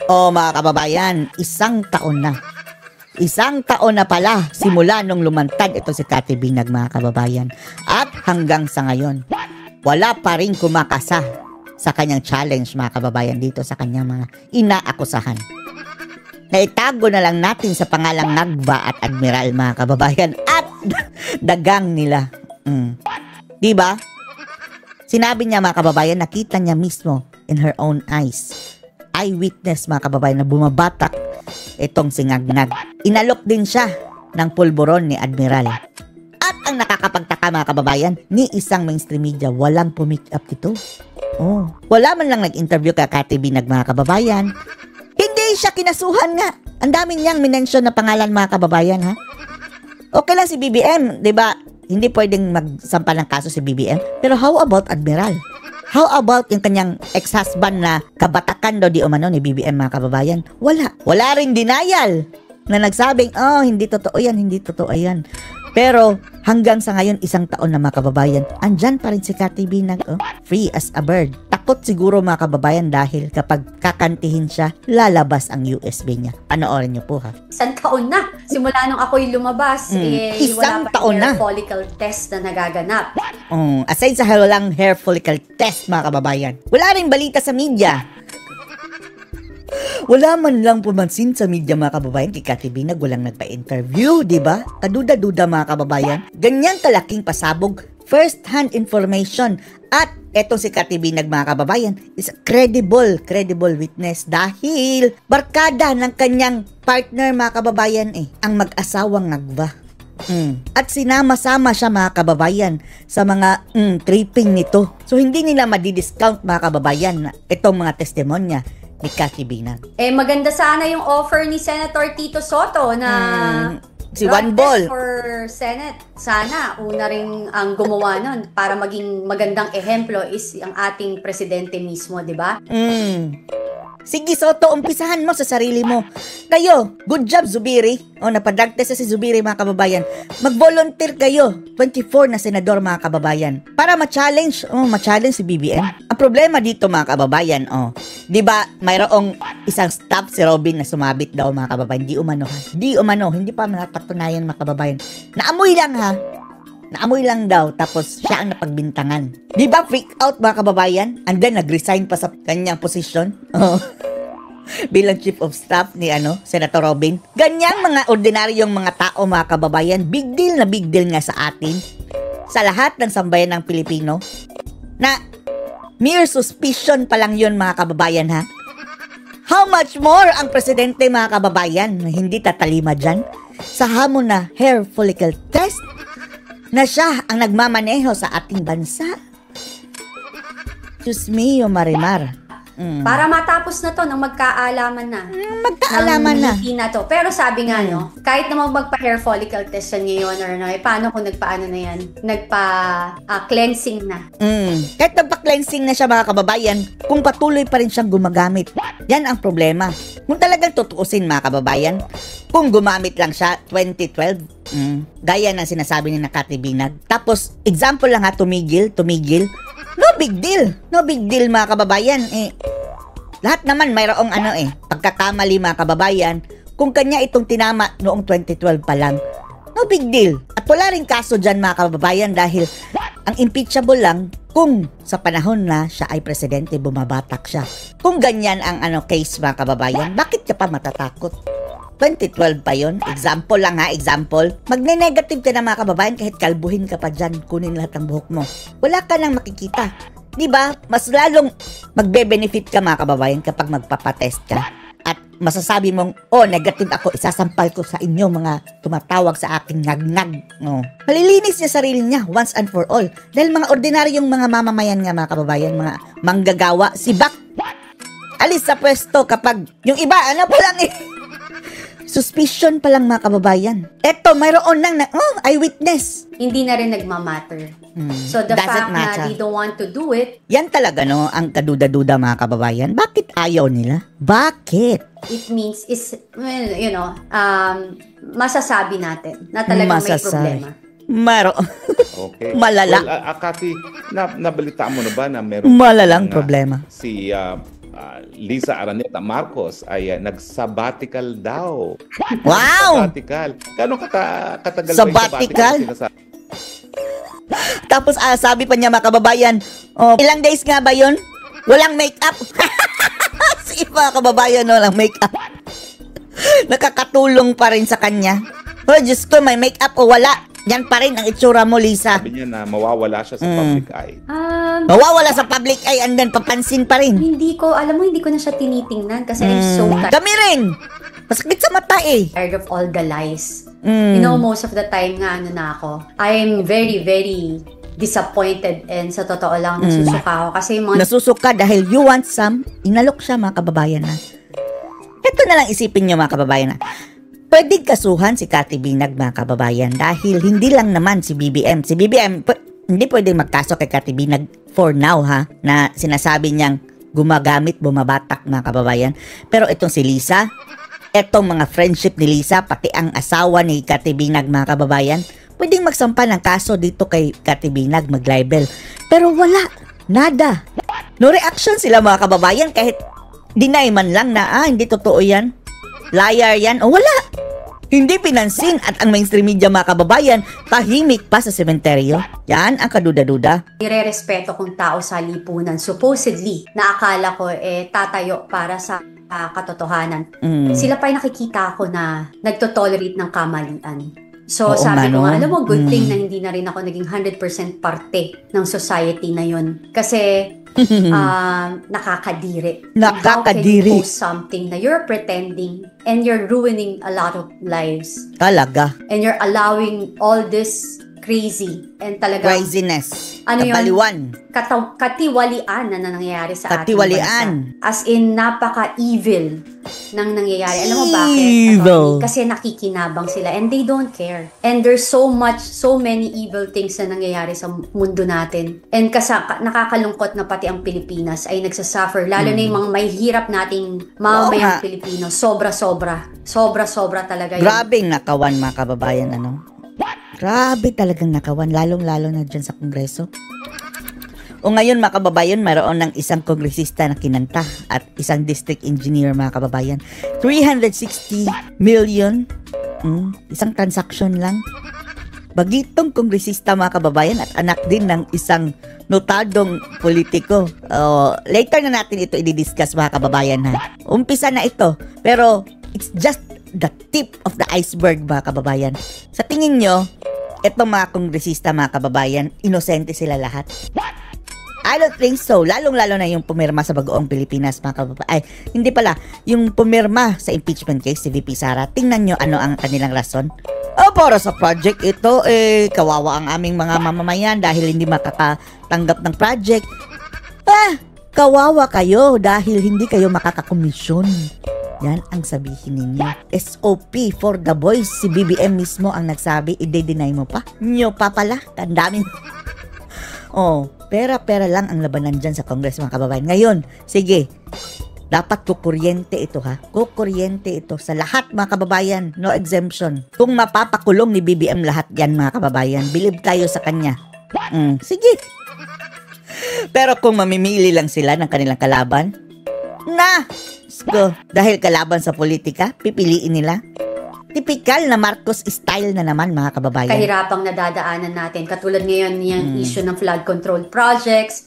O mga kababayan, isang taon na. Isang taon na pala simula nung lumantad ito si Cathy Binag mga kababayan. At hanggang sa ngayon, wala pa rin kumakasa sa kanyang challenge mga kababayan dito sa kanyang mga inaakusahan. Naitago na lang natin sa pangalang Nagba at Admiral mga kababayan at dagang nila. Diba? Sinabi niya mga kababayan, nakita niya mismo in her own eyes. Eyewitness mga kababayan na bumabatak itong si Ngagnag. Inalok din siya ng pulburon ni Admiral. At ang nakakapagtaka mga kababayan, ni isang mainstream media walang pumick up dito. Oh, wala man lang nag-interview kay Cathy Binag mga kababayan. Hindi siya kinasuhan nga. Ang dami niyang minention na pangalan mga kababayan ha. Okay lang si BBM, 'di ba? Hindi pwedeng magsampa ng kaso si BBM. Pero how about Admiral? How about yung kanyang ex-husband na kabatakan daw di umano ni BBM mga kababayan? Wala. Wala ring denial na nagsabing, oh, hindi totoo yan, hindi totoo yan. Pero hanggang sa ngayon, isang taon na mga kababayan, andyan pa rin si Cathy Binag, oh, free as a bird. Takot siguro mga kababayan dahil kapag kakantihin siya, lalabas ang USB niya. Panoorin niyo po ha. Isang taon na. Simula nung ako'y lumabas, isang wala pa taon hair na. follicle test na nagaganap. Aside sa walang hair follicle test mga kababayan, wala rin balita sa media. Wala man lang pumansin sa media mga kababayan kay Cathy Binag, walang nagpa-interview, di ba? Kaduda-duda mga kababayan. Ganyang kalaking pasabog, first-hand information. At eto si Cathy Binag mga kababayan is a credible witness dahil barkada ng kanyang partner mga kababayan ang mag-asawang Nagba. At sinama-sama siya mga kababayan sa mga tripping nito. So hindi nila madidiscount mga kababayan na itong mga testimonya ni Cathy Binag. Maganda sana yung offer ni Senator Tito Soto na si One Ball for Senate. Sana una ring ang gumawa nun para maging magandang ehemplo is ang ating presidente mismo, di ba? Sige Soto, umpisahan mo sa sarili mo. Kayo, good job Zubiri. Napadrag test si Zubiri mga kababayan. Mag-volunteer kayo, 24 na senador mga kababayan. Para ma-challenge si BBM. Ang problema dito mga kababayan, di ba mayroong isang staff si Robin na sumabit daw mga kababayan. Di umano, hindi pa napatunayan mga kababayan. Naamoy lang ha. Naamoy lang daw, tapos siya ang napagbintangan. Di ba freak out mga kababayan? And then nag-resign pa sa kanyang posisyon. Bilang chief of staff ni Senator Robin. Ganyang mga ordinaryong mga tao mga kababayan, big deal nga sa atin, sa lahat ng sambayan ng Pilipino, na mere suspicion pa lang yun mga kababayan ha. How much more ang presidente mga kababayan na hindi tatalima dyan sa hamon na hair follicle test na siya ang nagmamaneho sa ating bansa. Diyos mio, Marimar. Para matapos na to nang magkaalaman na. Magkaalaman na. Na to. Pero sabi nga kahit naman magpa-hair follicle test yan ngayon or paano kung nagpa-ano na yan? Nagpa-cleansing na. Kahit nagpa-cleansing na siya mga kababayan, kung patuloy pa rin siyang gumagamit, yan ang problema. Kung talagang tutuusin mga kababayan, kung gumamit lang siya 2012, gaya ng sinasabi ni Cathy Binag. Tapos, example lang ha, tumigil. No big deal mga kababayan. Lahat naman mayroong pagkakamali mga kababayan. Kung kanya itong tinama noong 2012 pa lang, no big deal. At wala rin kaso dyan mga kababayan dahil ang impeachable lang kung sa panahon na siya ay presidente, bumabatak siya. Kung ganyan ang case mga kababayan, bakit ka pa matatakot? 2012 pa yun. Example lang ha, example. Magne-negative ka na mga kababayan kahit kalbuhin ka pa dyan, kunin lahat ng buhok mo. Wala ka nang makikita. Diba? Mas lalong magbe-benefit ka mga kababayan kapag magpapatest ka. At masasabi mong, negative ako, isasampal ko sa inyo mga tumatawag sa aking Ngagnag. Malilinis niya sarili niya once and for all. Dahil mga ordinaryong mga mamamayan nga mga kababayan, mga manggagawa, sibak. Alis sa pwesto kapag yung iba, pa lang suspicion pa lang mga kababayan. Eto, mayroon nang eyewitness. Hindi na rin nagmamatter. So the fact na they don't want to do it, yan talaga ang kaduda-duda mga kababayan. Bakit ayaw nila? Bakit? It means masasabi natin na talagang may problema. Okay. Malala. Well, Cathy, nabalita mo na ba na meron malalang problema? Si Lisa Araneta Marcos ay nag-sabbatical daw. Wow! Sabbatical. Gano'ng katagal Sabbatical? ba yung sabbatical? Tapos sabi pa niya mga kababayan, ilang days nga ba yun? Walang make-up. Si mga kababayan, walang make-up. Nakakatulong pa rin sa kanya. Oh, Diyos ko, may make-up o wala. Yan pa rin ang itsura mo, Lisa. Sabi niya na mawawala siya sa public eye. Mawawala sa public eye and then papansin pa rin. Hindi ko na siya tinitingnan kasi I'm so Kami rin. Masakit sa mata eh. tired of all the lies. You know, most of the time nga na ako, I'm very, very disappointed and sa totoo lang nasusuka ako kasi yung mga Nasusuka dahil you want some, inalok siya mga kababayan na. Ito na lang isipin niyo mga kababayan na. Pwedeng kasuhan si Cathy Binag mga kababayan dahil hindi lang naman si BBM. Si BBM, hindi pwedeng magkaso kay Cathy Binag for now ha, na sinasabi niyang gumagamit, bumabatak mga kababayan. Pero itong si Lisa, etong mga friendship ni Lisa, pati ang asawa ni Cathy Binag mga kababayan, pwedeng magsampa ng kaso dito kay Cathy Binag, mag-libel. Pero wala, nada. No reaction sila mga kababayan kahit deny man lang na hindi totoo yan. Liar yan. O wala. Hindi pinansin at ang mainstream media mga kababayan, tahimik pa sa sementeryo. Yan ang kaduda-duda. nire-respeto kong tao sa lipunan, supposedly, na akala ko tatayo para sa katotohanan. Sila pa yung nakikita ko na nagtotolerate ng kamalian. So, Oo sabi nga, ko nga, no? alam mo, good thing na hindi na rin ako naging 100% parte ng society na yun. Kasi, nakakadiri. Nakakadiri. How can you post something na you're pretending and you're ruining a lot of lives Talaga. and you're allowing all this crazy and talaga Craziness. Ano yun? Kabaliwan. katiwalian na nangyayari sa Katiwalian. ating bansa. As in, napaka-evil nang nangyayari. Alam mo bakit? Evil. Attorney? Kasi nakikinabang sila and they don't care. And there's so many evil things na nangyayari sa mundo natin. And nakakalungkot na pati ang Pilipinas ay nagsasuffer. Lalo na yung mga may hirap nating mamamayang Pilipino. Sobra-sobra. Sobra-sobra talaga yun. Grabing nakawan mga kababayan, ano? Grabe talagang nakawan, lalong-lalo na dyan sa Kongreso. O ngayon mga kababayan, mayroon ng isang kongresista na kinanta at isang district engineer mga kababayan. 360 million, isang transaction lang. Bagitong kongresista mga kababayan at anak din ng isang notadong politiko. Later na natin ito i-discuss mga kababayan ha. Umpisa na ito, pero it's just the tip of the iceberg mga kababayan. Sa tingin nyo, etong mga kongresista mga kababayan, inosente sila lahat? I don't think so. Lalong-lalo na yung pumirma sa Bagoong Pilipinas mga kababayan. Ay, hindi pala. Yung pumirma sa impeachment case si VP Sara. Tingnan nyo ano ang kanilang rason. Para sa project ito, kawawa ang aming mga mamamayan dahil hindi makakatanggap ng project. Kawawa kayo dahil hindi kayo makakakomisyon. Yan ang sabihin ninyo. SOP for the boys. Si BBM mismo ang nagsabi, i-deny mo pa. Nyo pa pala. Tandami. Pera-pera lang ang labanan dyan sa Congress mga kababayan. Ngayon, sige, dapat kukuryente ito ha. Kukuryente ito sa lahat mga kababayan. No exemption. Kung mapapakulong ni BBM lahat yan mga kababayan, believe tayo sa kanya. Sige. Pero kung mamimili lang sila ng kanilang kalaban, dahil kalaban sa politika, pipiliin nila. Typical na Marcos style na naman mga kababayan. Kahirapang nadadaanan natin. Katulad ngayon yung issue ng flood control projects,